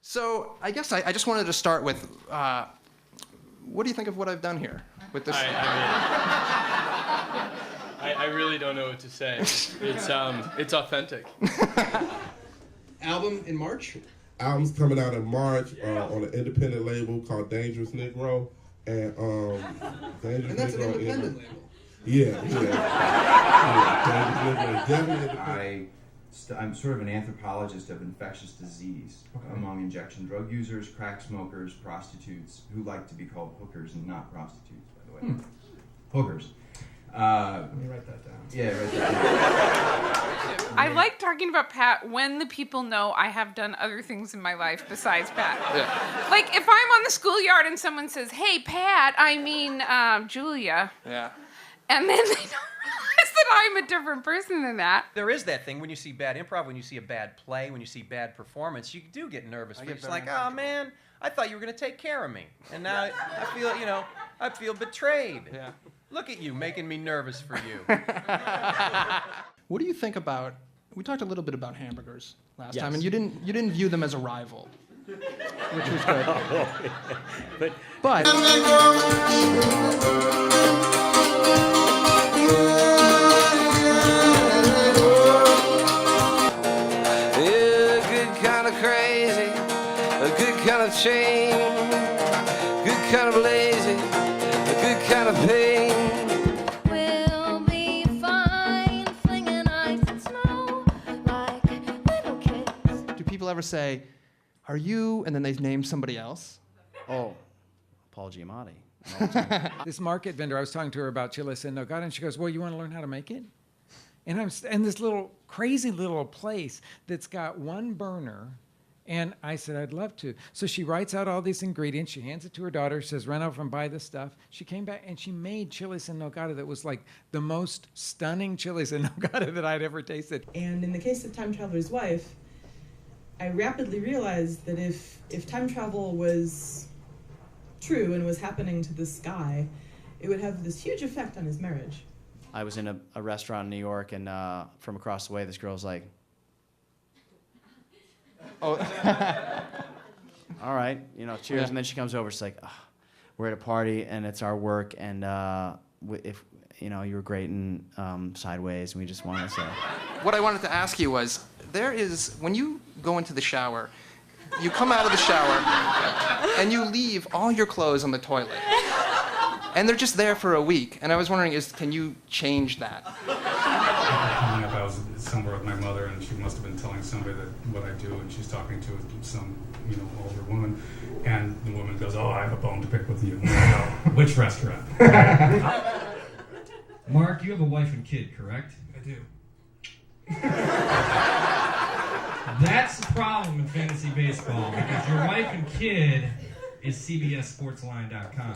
So I guess I just wanted to start with, what do you think of what I've done here with this? I really don't know what to say. It's authentic. Album in March? Album's coming out in March on an independent label called Dangerous Negro. And Dangerous And that's Negro an independent label. Yeah. Dangerous Negro, I'm sort of an anthropologist of infectious disease among injection drug users, crack smokers, prostitutes, who like to be called hookers and not prostitutes, by the way. Hookers. Let me write that down. Yeah, write that down. I like talking about Pat when the people know I have done other things in my life besides Pat. Yeah. Like if I'm on the schoolyard and someone says, "Hey, Pat," I mean Julia. Yeah. And then they don't realize that I'm a different person than that. There is that thing when you see bad improv, when you see a bad play, when you see bad performance, you do get nervous. It's like, oh man, I thought you were going to take care of me. And now I feel betrayed. Yeah. Look at you making me nervous for you. What do you think about? We talked a little bit about hamburgers last Yes. time, and you didn't view them as a rival, which was good. But Yeah, good kind of crazy, a good kind of chain, good kind of lazy, a good kind of pain. We'll be fine, flinging ice and snow like little kids. do people ever say, "Are you?" and then they name somebody else? Oh, Paul Giamatti. This market vendor, I was talking to her about chiles en nogada, and she goes, "Well, you want to learn how to make it?" And I'm in this little crazy little place that's got one burner, and I said, "I'd love to." So she writes out all these ingredients. She hands it to her daughter. She says, "Run over and buy this stuff." She came back and she made chiles en nogada that was like the most stunning chiles en nogada that I'd ever tasted. And in the case of Time Traveler's Wife, I rapidly realized that if time travel was true and was happening to this guy, it would have this huge effect on his marriage. I was in a restaurant in New York, and from across the way, this girl's like, Oh. all right, cheers. Yeah. And then she comes over, she's like, we're at a party, and it's our work, and if you were great in Sideways, and we just wanted to say. What I wanted to ask you was, when you go into the shower, you come out of the shower, and you leave all your clothes on the toilet. And they're just there for a week. And I was wondering, can you change that? Coming up, I was somewhere with my mother, and she must have been telling somebody what I do, and she's talking to some, older woman, and the woman goes, "Oh, I have a bone to pick with you." And I go, "Which restaurant?" Mark, you have a wife and kid, correct? I do. That's the problem in fantasy baseball, because your wife and kid is CBSSportsline.com.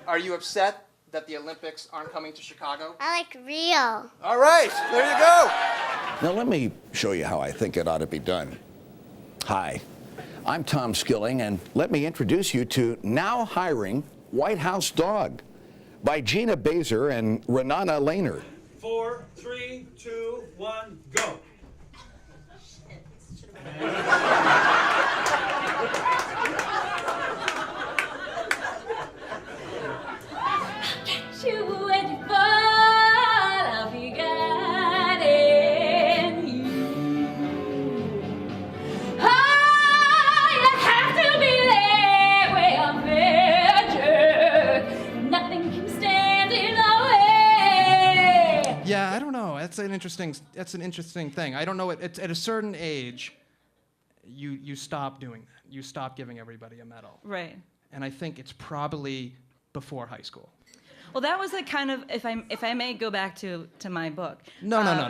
Are you upset that the Olympics aren't coming to Chicago? I like Rio. All right, there you go. Now let me show you how I think it ought to be done. Hi, I'm Tom Skilling, and let me introduce you to Now Hiring White House Dog by Gina Bazer and Renana Lehner. 4, 3, 2, 1, go. You when you fall, I'll be guiding you. Oh, you have to be there where I'm measured. Nothing can stand in the way. Yeah, I don't know. That's an interesting thing. I don't know. It's at a certain age, you stop doing that. You stop giving everybody a medal. Right. And I think it's probably before high school. Well, that was like kind of, if I may go back to my book. No. I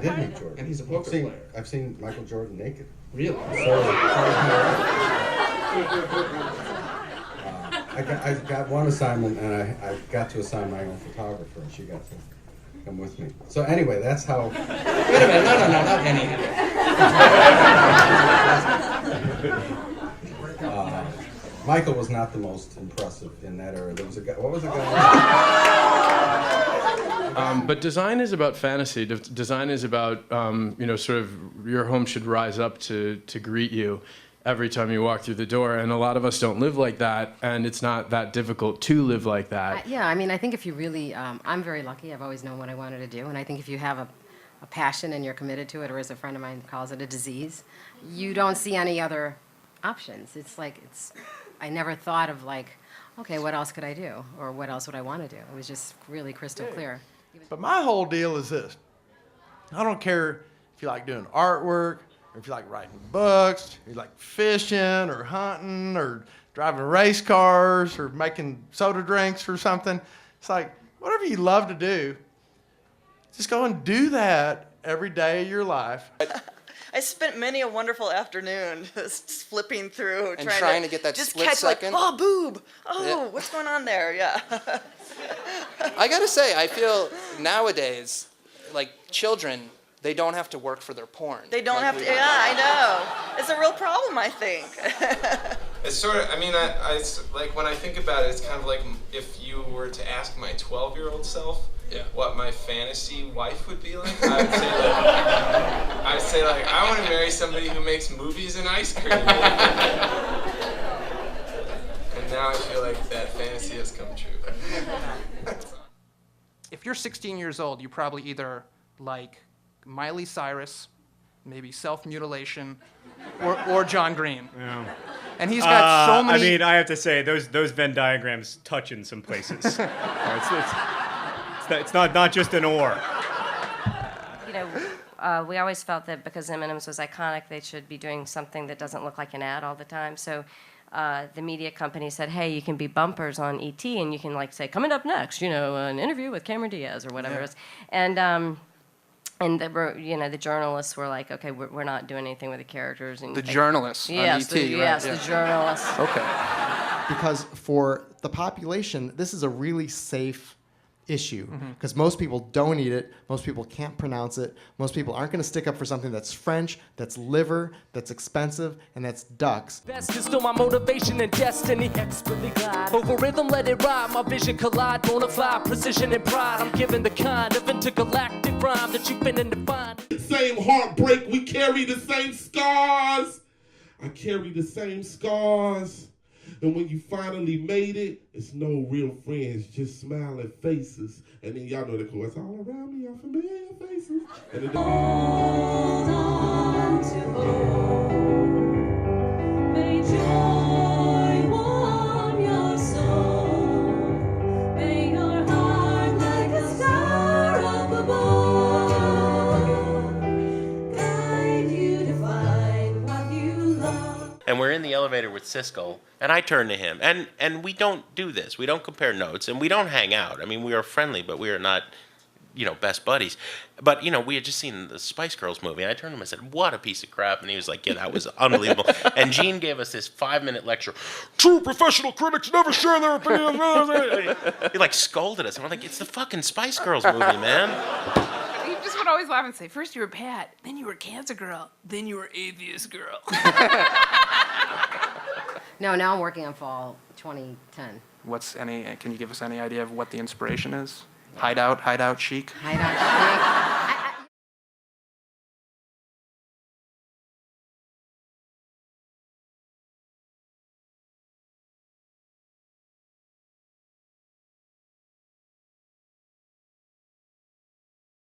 did meet Jordan. And he's a poker player. I've seen Michael Jordan naked. Really? I got one assignment, and I got to assign my own photographer, and she got to come with me. So anyway, that's how. Wait a minute, no, not any. Michael was not the most impressive in that era. There was a guy. What was the guy? But design is about fantasy. Design is about, sort of your home should rise up to greet you every time you walk through the door. And a lot of us don't live like that, and it's not that difficult to live like that. Yeah, I mean, I think if you really, I'm very lucky. I've always known what I wanted to do, and I think if you have a passion and you're committed to it, or as a friend of mine calls it, a disease, you don't see any other options. I never thought of like, okay, what else could I do? Or what else would I want to do? It was just really crystal clear. But my whole deal is this. I don't care if you like doing artwork, or if you like writing books, or you like fishing, or hunting, or driving race cars, or making soda drinks or something. It's like, whatever you love to do, just go and do that every day of your life. I spent many a wonderful afternoon just flipping through, And trying to get that just split catch second. like, oh, boob, oh, Yeah. what's going on there? Yeah. I gotta say, I feel nowadays, like children, they don't have to work for their porn. They don't like have we to. did. Yeah, I know. It's a real problem, I think. It's sort of, I mean, I like when I think about it, it's kind of like if you were to ask my 12-year-old self what my fantasy wife would be like, I would say like, I want to marry somebody who makes movies and ice cream. And now I feel like that fantasy has come true. If you're 16 years old, you probably either like Miley Cyrus, maybe self-mutilation, or John Green. Yeah. And he's got so many. I mean, I have to say, those Venn diagrams touch in some places. It's not just an or. You know, we always felt that because M&M's was iconic, they should be doing something that doesn't look like an ad all the time. So the media company said, hey, you can be bumpers on ET, and you can like say, coming up next, an interview with Cameron Diaz or whatever it is. And the journalists were like, okay, we're not doing anything with the characters. And The journalists on ET, right? Yes, Yeah. the journalists. Okay. Because for the population, this is a really safe issue Mm-hmm. because most people don't eat it, most people can't pronounce it, most people aren't going to stick up for something that's French, that's liver, that's expensive, and that's ducks. Best is still my motivation and destiny. Expertly glide over rhythm, let it ride. My vision collide, bonafide, precision and pride. I'm given the kind of intergalactic rhyme that you've been in to find. Same heartbreak, we carry the same scars. I carry the same scars. And when you finally made it, it's no real friends, just smiling faces. And then y'all know the chorus, all around me are familiar faces. And then Hold on to hope. May joy warm your soul. May your heart like a star up above guide you to find what you love. And we're in the elevator with Siskel, and I turn to him, and we don't do this. We don't compare notes, and we don't hang out. I mean, we are friendly, but we are not, best buddies. But, we had just seen the Spice Girls movie, and I turned to him and said, what a piece of crap. And he was like, yeah, that was unbelievable. And Gene gave us this 5-minute lecture. True professional critics never share their opinions. He, scolded us, and we're like, it's the fucking Spice Girls movie, man. You just would always laugh and say, first you were Pat, then you were Cancer Girl, then you were Atheist Girl. No, now I'm working on fall 2010. Can you give us any idea of what the inspiration is? Hideout chic? Hideout chic.